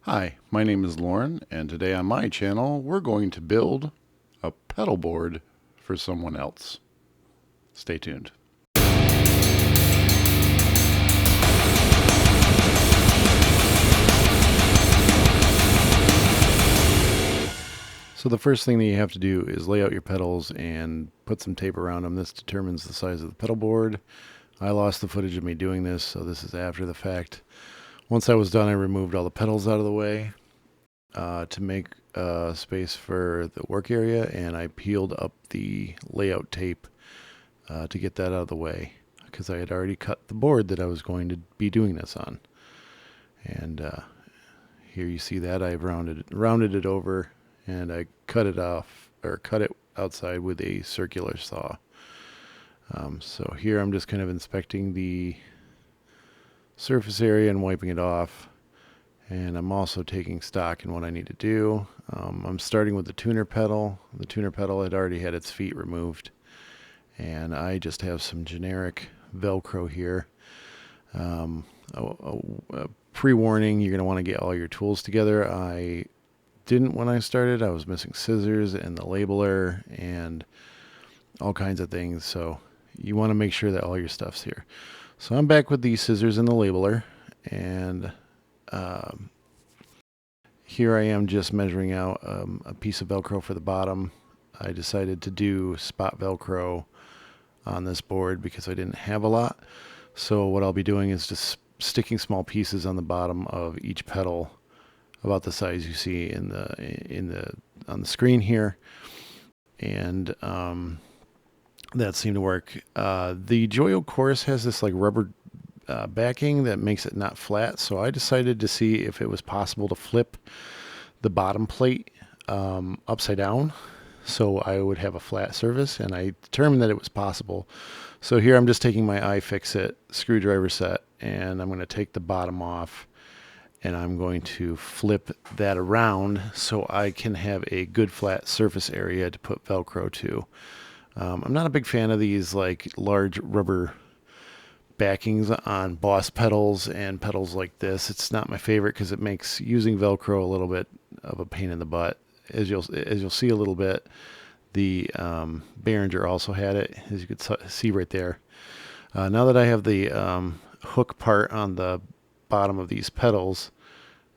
Hi, my name is Lauren, and today on my channel we're going to build a pedal board for someone else. Stay tuned. So the first thing that you have to do is lay out your pedals and put some tape around them. This determines the size of the pedal board. I lost the footage of me doing this, so this is after the fact. Once I was done, I removed all the pedals out of the way to make space for the work area, and I peeled up the layout tape to get that out of the way because I had already cut the board that I was going to be doing this on. And here you see that I've rounded it over, and I cut it off, or cut it outside with a circular saw. So here I'm just kind of inspecting the surface area and wiping it off. And I'm also taking stock in what I need to do. I'm starting with the tuner pedal. The tuner pedal had already had its feet removed, and I just have some generic Velcro here. Pre-warning, you're going to want to get all your tools together. I didn't when I started. I was missing scissors and the labeler and all kinds of things, so you want to make sure that all your stuff's here. So I'm back with the scissors and the labeler, and here I am just measuring out a piece of Velcro for the bottom. I decided to do spot Velcro on this board because I didn't have a lot. So what I'll be doing is just sticking small pieces on the bottom of each pedal, about the size you see on the screen here, and that seemed to work. The Joyo course has this like rubber backing that makes it not flat, so I decided to see if it was possible to flip the bottom plate upside down so I would have a flat surface, and I determined that it was possible. So here I'm just taking my iFixit screwdriver set, and I'm going to take the bottom off, and I'm going to flip that around so I can have a good flat surface area to put Velcro to. I'm not a big fan of these like large rubber backings on Boss pedals and pedals like this. It's not my favorite because it makes using Velcro a little bit of a pain in the butt. As you'll see a little bit, the Behringer also had it, as you could see right there. Now that I have the hook part on the bottom of these pedals,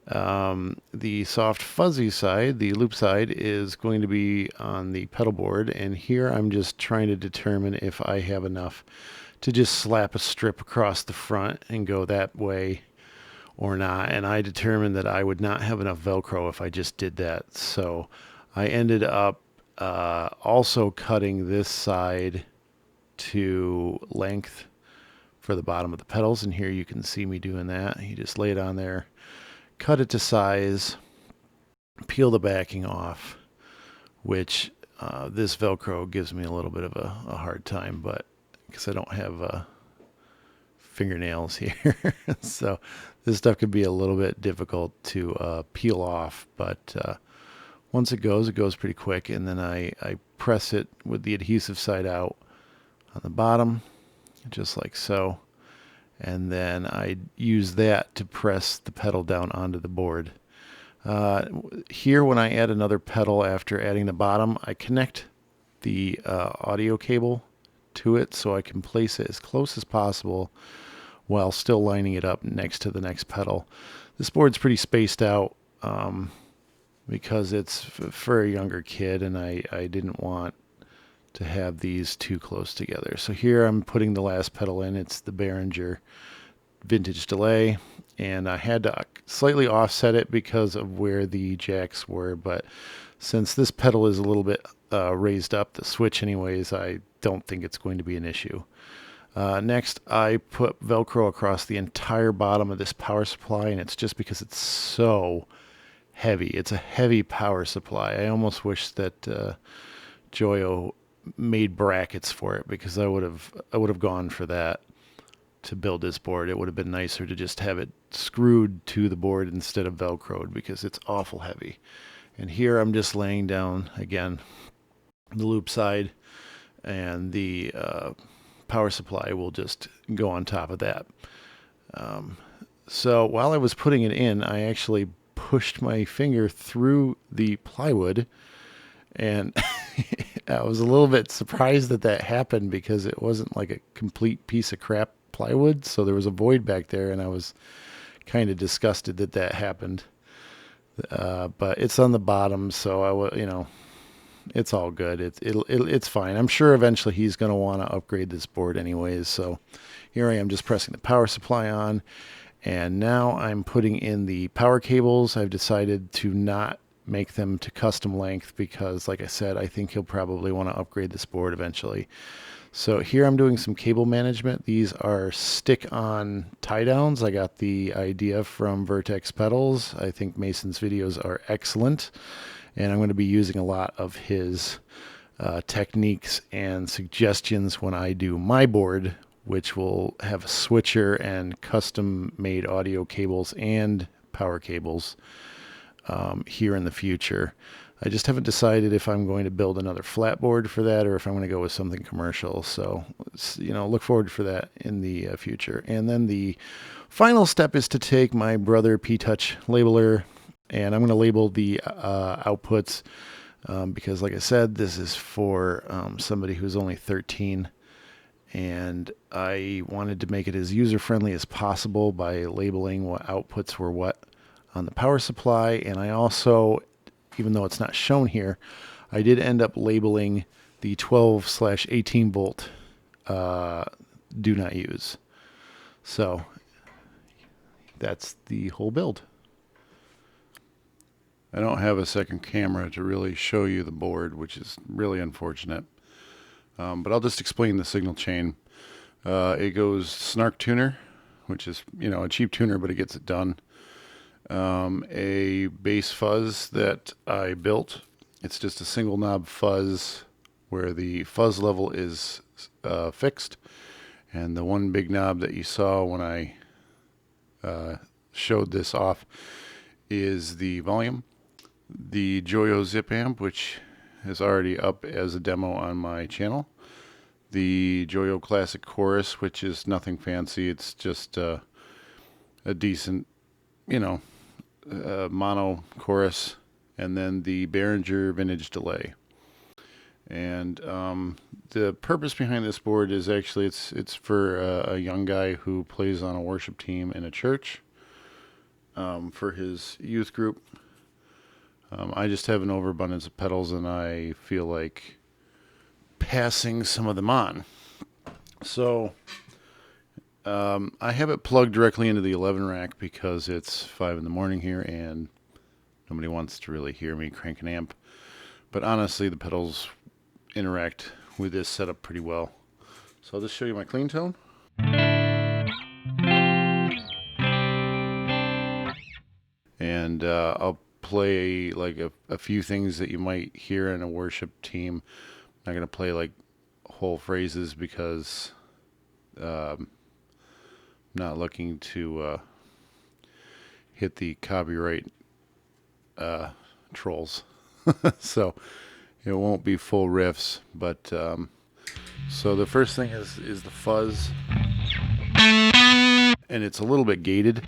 the soft fuzzy side, the loop side, is going to be on the pedal board, and here I'm just trying to determine if I have enough to just slap a strip across the front and go that way or not. And I determined that I would not have enough Velcro if I just did that. So I ended up also cutting this side to length for the bottom of the pedals. And here you can see me doing that. You just lay it on there, cut it to size, peel the backing off, which this Velcro gives me a little bit of a hard time, but because I don't have fingernails here. So this stuff could be a little bit difficult to peel off, but once it goes pretty quick. And then I press it with the adhesive side out on the bottom, just like so. And then I use that to press the pedal down onto the board. Here, when I add another pedal after adding the bottom, I connect the audio cable to it so I can place it as close as possible while still lining it up next to the next pedal. This board's pretty spaced out because it's for a younger kid, and I didn't want to have these too close together. So here I'm putting the last pedal in. It's the Behringer vintage delay, and I had to slightly offset it because of where the jacks were, but since this pedal is a little bit raised up, the switch anyways, I don't think it's going to be an issue. Next, I put Velcro across the entire bottom of this power supply, and it's just because it's so heavy. It's a heavy power supply. I almost wish that Joyo made brackets for it, because I would have gone for that to build this board. It would have been nicer to just have it screwed to the board instead of Velcroed, because it's awful heavy. And here I'm just laying down again the loop side, and the power supply will just go on top of that. So while I was putting it in, I actually pushed my finger through the plywood, and I was a little bit surprised that that happened because it wasn't like a complete piece of crap plywood, so there was a void back there, and I was kind of disgusted that that happened. But it's on the bottom, so it's all good. It's fine. I'm sure eventually he's going to want to upgrade this board anyways. So here I am just pressing the power supply on, and now I'm putting in the power cables. I've decided to not make them to custom length because, like I said, I think he'll probably want to upgrade this board eventually. So here I'm doing some cable management. These are stick-on tie-downs. I got the idea from Vertex Pedals. I think Mason's videos are excellent, and I'm going to be using a lot of his techniques and suggestions when I do my board, which will have a switcher and custom-made audio cables and power cables here in the future. I just haven't decided if I'm going to build another flat board for that or if I'm going to go with something commercial. So, look forward for that in the future. And then the final step is to take my Brother P-Touch labeler, and I'm going to label the outputs because, like I said, this is for somebody who's only 13. And I wanted to make it as user-friendly as possible by labeling what outputs were what on the power supply. And I also, even though it's not shown here, I did end up labeling the 12/18 volt do not use. So that's the whole build. I don't have a second camera to really show you the board, which is really unfortunate. But I'll just explain the signal chain. It goes Snark tuner, which is, a cheap tuner, but it gets it done. A bass fuzz that I built. It's just a single knob fuzz where the fuzz level is fixed, and the one big knob that you saw when I showed this off is the volume. The Joyo Zip Amp, which is already up as a demo on my channel. The Joyo Classic Chorus, which is nothing fancy. It's just a decent, mono chorus, and then the Behringer vintage delay. And the purpose behind this board is actually it's for a young guy who plays on a worship team in a church for his youth group. I just have an overabundance of pedals, and I feel like passing some of them on. So I have it plugged directly into the 11 rack because it's 5 in the morning here and nobody wants to really hear me crank an amp. But honestly, the pedals interact with this setup pretty well. So I'll just show you my clean tone. And I'll play like a few things that you might hear in a worship team. I'm not going to play like whole phrases because I'm not looking to hit the copyright trolls. So it won't be full riffs, but so the first thing is the fuzz, and it's a little bit gated.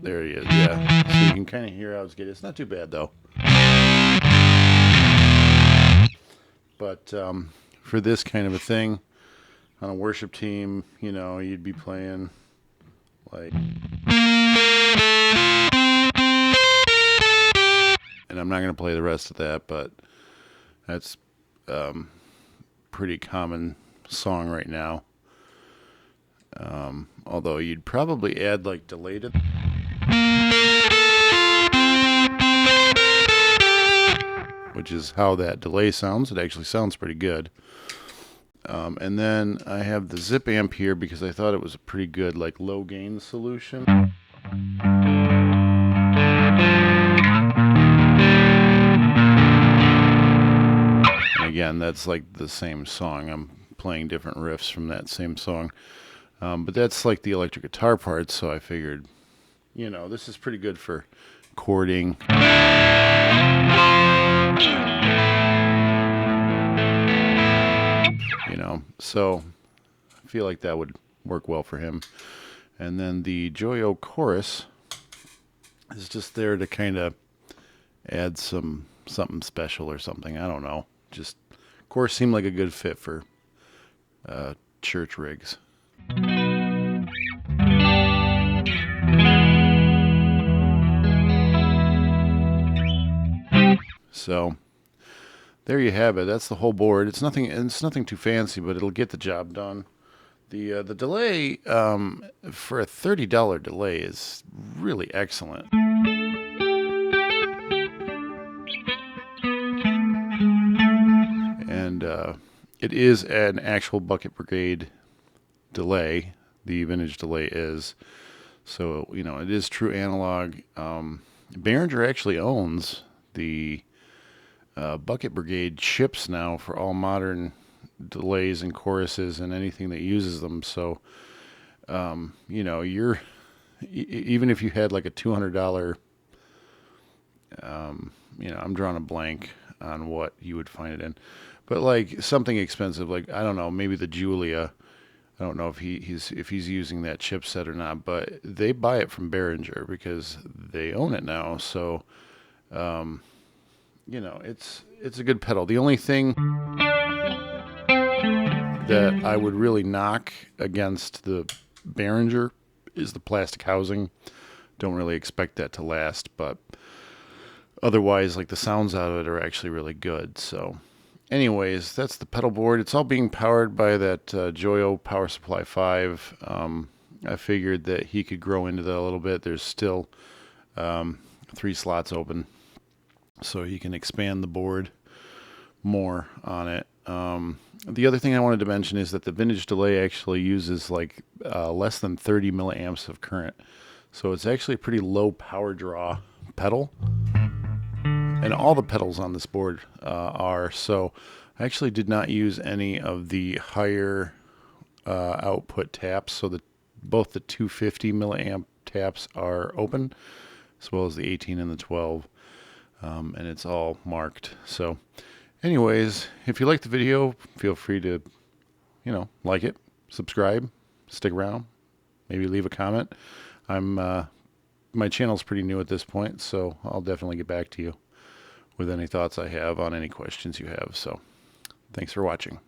There he is, yeah. So you can kind of hear how it's gated. It's not too bad though. But for this kind of a thing, on a worship team, you'd be playing like, and I'm not going to play the rest of that, but that's pretty common song right now. Although you'd probably add like delay to, which is how that delay sounds. It actually sounds pretty good. And then I have the Zip Amp here because I thought it was a pretty good like low gain solution. And again, that's like the same song. I'm playing different riffs from that same song. But that's like the electric guitar part, so I figured, this is pretty good for chording. So I feel like that would work well for him. And then the Joyo chorus is just there to kind of add something special or something. I don't know. Just chorus seemed like a good fit for church rigs. So there you have it. That's the whole board. It's nothing too fancy, but it'll get the job done. The delay for a $30 delay is really excellent. And it is an actual Bucket Brigade delay. The vintage delay is. So, you know, it is true analog. Behringer actually owns the Bucket Brigade chips now for all modern delays and choruses and anything that uses them. So, you know, even if you had like a $200, you know, I'm drawing a blank on what you would find it in, but like something expensive, like, I don't know, maybe the Julia. I don't know if he's using that chipset or not, but they buy it from Behringer because they own it now. So, you know, it's a good pedal. The only thing that I would really knock against the Behringer is the plastic housing. Don't really expect that to last, but otherwise, like, the sounds out of it are actually really good. So anyways, that's the pedal board. It's all being powered by that Joyo powersupply 5. I figured that he could grow into that a little bit. There's still 3 slots open, so he can expand the board more on it. The other thing I wanted to mention is that the vintage delay actually uses like less than 30 milliamps of current. So it's actually a pretty low power draw pedal. And all the pedals on this board are. So I actually did not use any of the higher output taps. So both the 250 milliamp taps are open, as well as the 18 and the 12. And it's all marked. So anyways, if you like the video, feel free to, you know, like it, subscribe, stick around, maybe leave a comment. My channel's pretty new at this point, so I'll definitely get back to you with any thoughts I have on any questions you have. So thanks for watching.